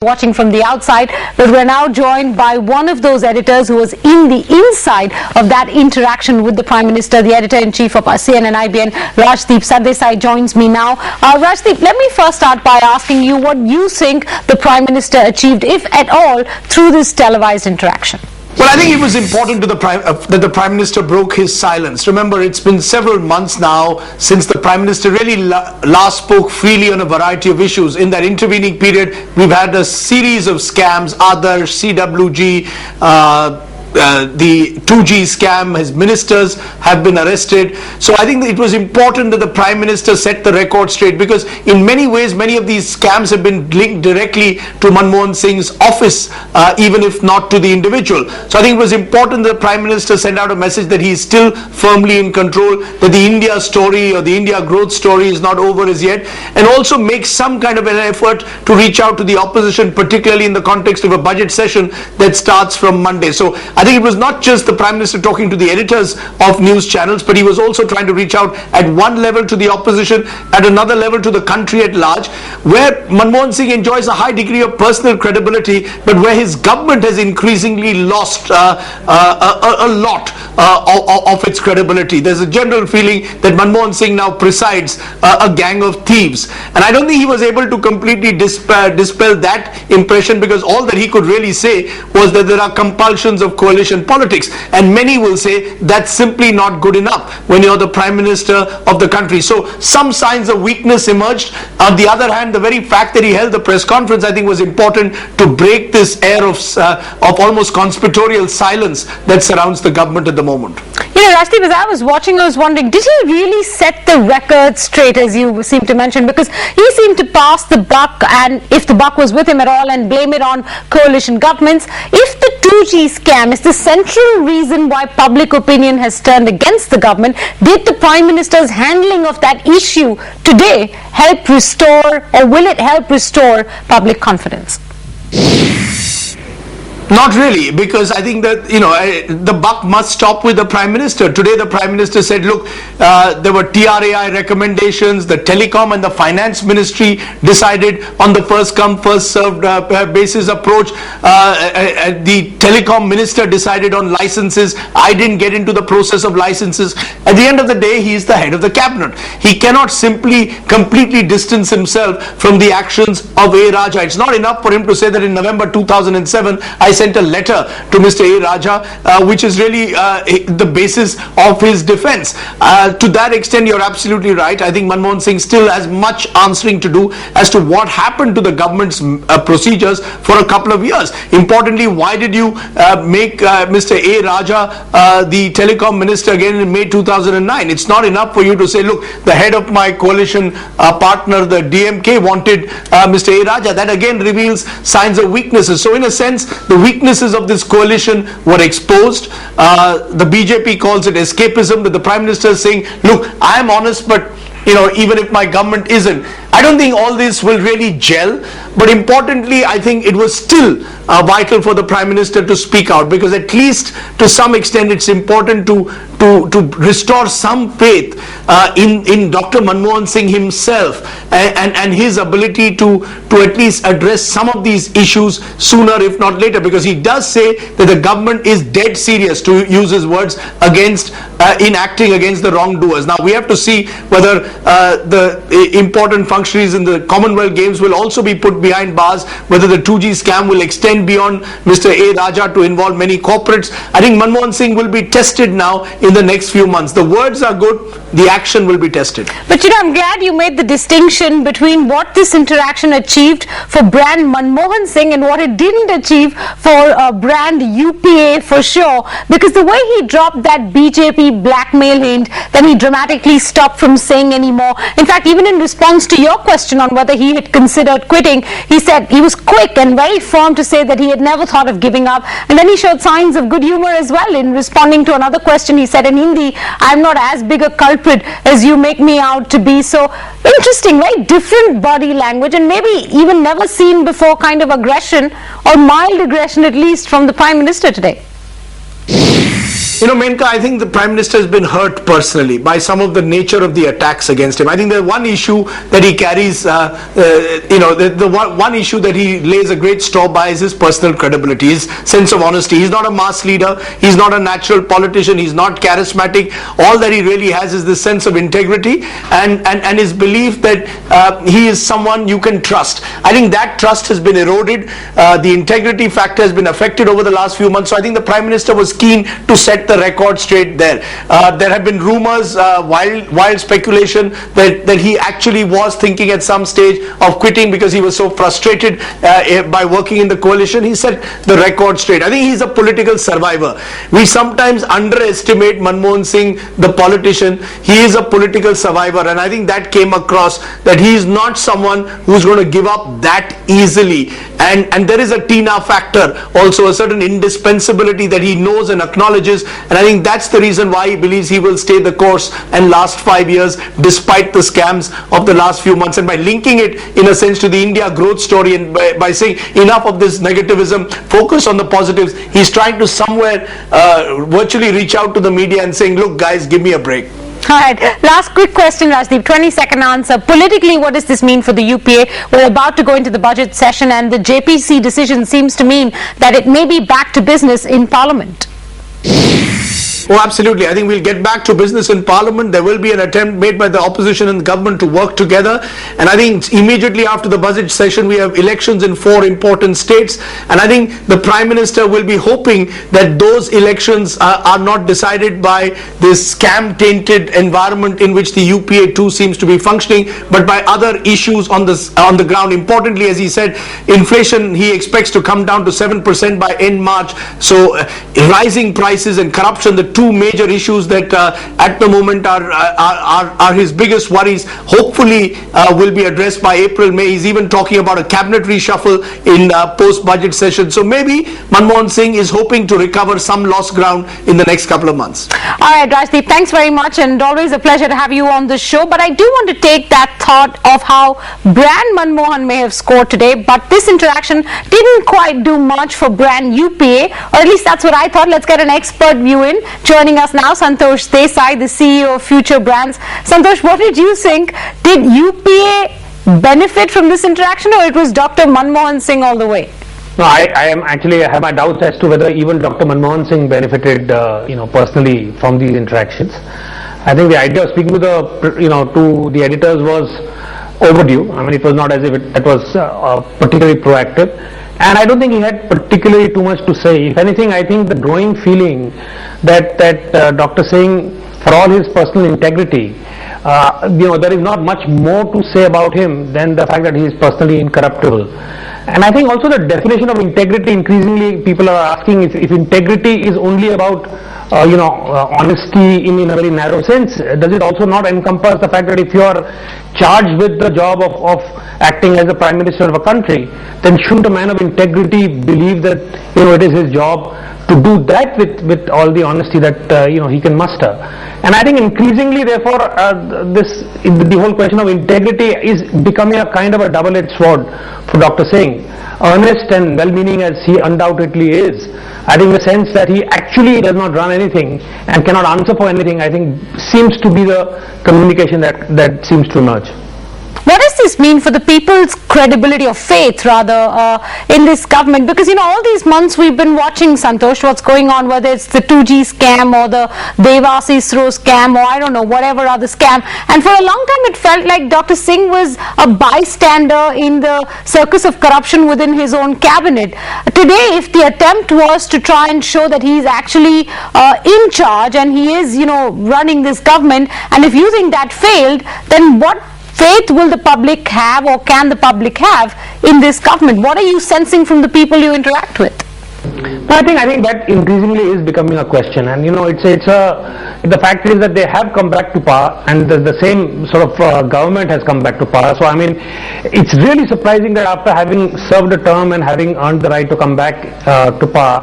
Watching from the outside, but we're now joined by one of those editors who was in the inside of that interaction with the Prime Minister. The editor-in-chief of CNN-IBN, RAJDEEP SARDESAI, joins me now. RAJDEEP, let me first start by asking you what you think the Prime Minister achieved, if at all, through this televised interaction. Well, I think it was important to that the Prime Minister broke his silence. Remember, it's been several months now since the Prime Minister really last spoke freely on a variety of issues. In that intervening period, we've had a series of scams, Aadhar, CWG, the 2G scam. His ministers have been arrested. So I think that it was important that the Prime Minister set the record straight, because in many ways many of these scams have been linked directly to Manmohan Singh's office, even if not to the individual. So I think it was important that the Prime Minister sent out a message that he is still firmly in control, that the India story or the India growth story is not over as yet, and also make some kind of an effort to reach out to the opposition, particularly in the context of a budget session that starts from Monday. So I think it was not just the Prime Minister talking to the editors of news channels, but he was also trying to reach out at one level to the opposition, at another level to the country at large, where Manmohan Singh enjoys a high degree of personal credibility, but where his government has increasingly lost a lot of its credibility. There's a general feeling that Manmohan Singh now presides a gang of thieves, and I don't think he was able to completely dispel that impression, because all that he could really say was that there are compulsions of coalition politics, and many will say that's simply not good enough when you're the Prime Minister of the country. So some signs of weakness emerged. On the other hand, the very fact that he held the press conference, I think, was important to break this air of almost conspiratorial silence that surrounds the government at the moment. You know, Rashdeep, as I was watching, I was wondering, did he really set the record straight, as you seem to mention? Because he seemed to pass the buck, and if the buck was with him at all, and blame it on coalition governments. If the 2G scam is the central reason why public opinion has turned against the government, did the Prime Minister's handling of that issue today help restore, or will it help restore, public confidence? Not really, because I think that, the buck must stop with the Prime Minister. Today the Prime Minister said, look, there were TRAI recommendations, the Telecom and the Finance Ministry decided on the first come first served basis approach. The Telecom Minister decided on licenses. I didn't get into the process of licenses. At the end of the day, he is the head of the cabinet. He cannot simply completely distance himself from the actions of A. Raja. It's not enough for him to say that in November 2007 I sent a letter to Mr. A. Raja, which is really the basis of his defense. To that extent, you're absolutely right. I think Manmohan Singh still has much answering to do as to what happened to the government's procedures for a couple of years. Importantly, why did you make Mr. A. Raja the Telecom Minister again in May 2009? It's not enough for you to say, look, the head of my coalition partner, the DMK, wanted Mr. A. Raja. That again reveals signs of weaknesses. So in a sense, the weaknesses of this coalition were exposed. The BJP calls it escapism, but the Prime Minister is saying, look, I am honest, but even if my government isn't. I don't think all this will really gel, but importantly, I think it was still vital for the Prime Minister to speak out, because at least to some extent it's important to restore some faith in Dr. Manmohan Singh himself and his ability to at least address some of these issues sooner, if not later, because he does say that the government is dead serious, to use his words, in acting against the wrongdoers. Now we have to see whether the important functionaries in the Commonwealth Games will also be put behind bars, whether the 2G scam will extend beyond Mr. A. Raja to involve many corporates. I think Manmohan Singh will be tested now in the next few months. The words are good, the action will be tested. But I'm glad you made the distinction between what this interaction achieved for brand Manmohan Singh and what it didn't achieve for brand UPA, for sure, because the way he dropped that BJP blackmail hint, then he dramatically stopped from saying anymore. In fact, even in response to your question on whether he had considered quitting, he said he was quick and very firm to say that he had never thought of giving up, and then he showed signs of good humor as well in responding to another question. He said in Hindi, I'm not as big a culprit as you make me out to be. So interesting, very different body language, and maybe even never seen before kind of aggression, or mild aggression at least, from the Prime Minister today. Menka, I think the Prime Minister has been hurt personally by some of the nature of the attacks against him. I think the one issue that he carries, one issue that he lays a great store by is his personal credibility, his sense of honesty. He's not a mass leader. He's not a natural politician. He's not charismatic. All that he really has is this sense of integrity and his belief that he is someone you can trust. I think that trust has been eroded. The integrity factor has been affected over the last few months. So I think the Prime Minister was keen to set the record straight there. There have been rumors, wild speculation that he actually was thinking at some stage of quitting because he was so frustrated by working in the coalition. He set the record straight. I think he's a political survivor. We sometimes underestimate Manmohan Singh, the politician. He is a political survivor, and I think that came across, that he is not someone who's going to give up that easily. And there is a Tina factor, also a certain indispensability that he knows and acknowledges, and I think that's the reason why he believes he will stay the course and last 5 years despite the scams of the last few months. And by linking it in a sense to the India growth story, and by saying enough of this negativism, focus on the positives, he's trying to somewhere virtually reach out to the media and saying, look guys, give me a break. All right, last quick question, Rajdeep, 20-second answer. Politically, what does this mean for the UPA? We're about to go into the budget session, and the JPC decision seems to mean that it may be back to business in Parliament. Oh, absolutely. I think we'll get back to business in Parliament. There will be an attempt made by the opposition and the government to work together. And I think immediately after the budget session, we have elections in 4 important states. And I think the Prime Minister will be hoping that those elections are not decided by this scam-tainted environment in which the UPA too seems to be functioning, but by other issues on the ground. Importantly, as he said, inflation he expects to come down to 7% by end March. So rising prices and corruption, the two major issues that at the moment are his biggest worries, hopefully will be addressed by April, May. He's even talking about a cabinet reshuffle in post-budget session. So maybe Manmohan Singh is hoping to recover some lost ground in the next couple of months. All right, Rajdeep, thanks very much, and always a pleasure to have you on the show. But I do want to take that thought of how brand Manmohan may have scored today, but this interaction didn't quite do much for brand UPA, or at least that's what I thought. Let's get an expert view in. Joining us now, SANTOSH, DESAI, the CEO of Future Brands. SANTOSH, what did you think? Did UPA benefit from this interaction, or it was Dr. Manmohan Singh all the way? No, I have my doubts as to whether even Dr. Manmohan Singh benefited, personally from these interactions. I think the idea of speaking to the editors was overdue. I mean, it was not as if it was particularly proactive. And I don't think he had particularly too much to say. If anything, I think the growing feeling that Dr. Singh, for all his personal integrity, there is not much more to say about him than the fact that he is personally incorruptible. And I think also the definition of integrity, increasingly people are asking if integrity is only about honesty in a very narrow sense. Does it also not encompass the fact that if you are charged with the job of acting as the Prime Minister of a country, then shouldn't a man of integrity believe that it is his job to do that with all the honesty that he can muster? And I think increasingly, therefore, the whole question of integrity is becoming a kind of a double-edged sword for Dr. Singh. Earnest and well-meaning as he undoubtedly is, I think the sense that he actually does not run anything and cannot answer for anything, I think seems to be the communication that seems to emerge. What does this mean for the people's credibility or faith, rather, in this government? Because, all these months we've been watching, Santosh, what's going on, whether it's the 2G scam or the Devas ISRO scam, or I don't know, whatever other scam. And for a long time it felt like Dr. Singh was a bystander in the circus of corruption within his own cabinet. Today, if the attempt was to try and show that he's actually in charge and he is, running this government, and if you think that failed, then what faith will the public have, or can the public have, in this government? What are you sensing from the people you interact with? I think that increasingly is becoming a question, and the fact is that they have come back to power, and the same sort of government has come back to power. So I mean, it's really surprising that after having served a term and having earned the right to come back to power,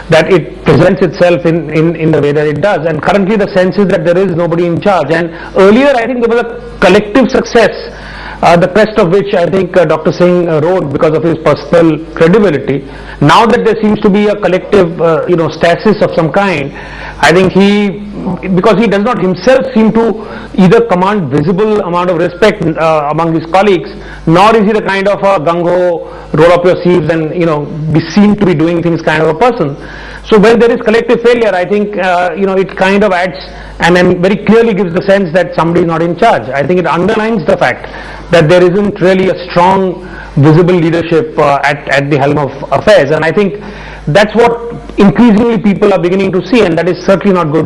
that it presents itself in the way that it does. And currently the sense is that there is nobody in charge. And earlier I think there was a collective success the crest of which I think Dr. Singh rode because of his personal credibility. Now that there seems to be a collective, stasis of some kind, I think because he does not himself seem to either command visible amount of respect among his colleagues, nor is he the kind of a gung-ho, roll up your sleeves and be seen to be doing things kind of a person. So when there is collective failure, I think it kind of adds and then very clearly gives the sense that somebody is not in charge. I think it underlines the fact that there isn't really a strong visible leadership at the helm of affairs, and I think that's what increasingly people are beginning to see, and that is certainly not good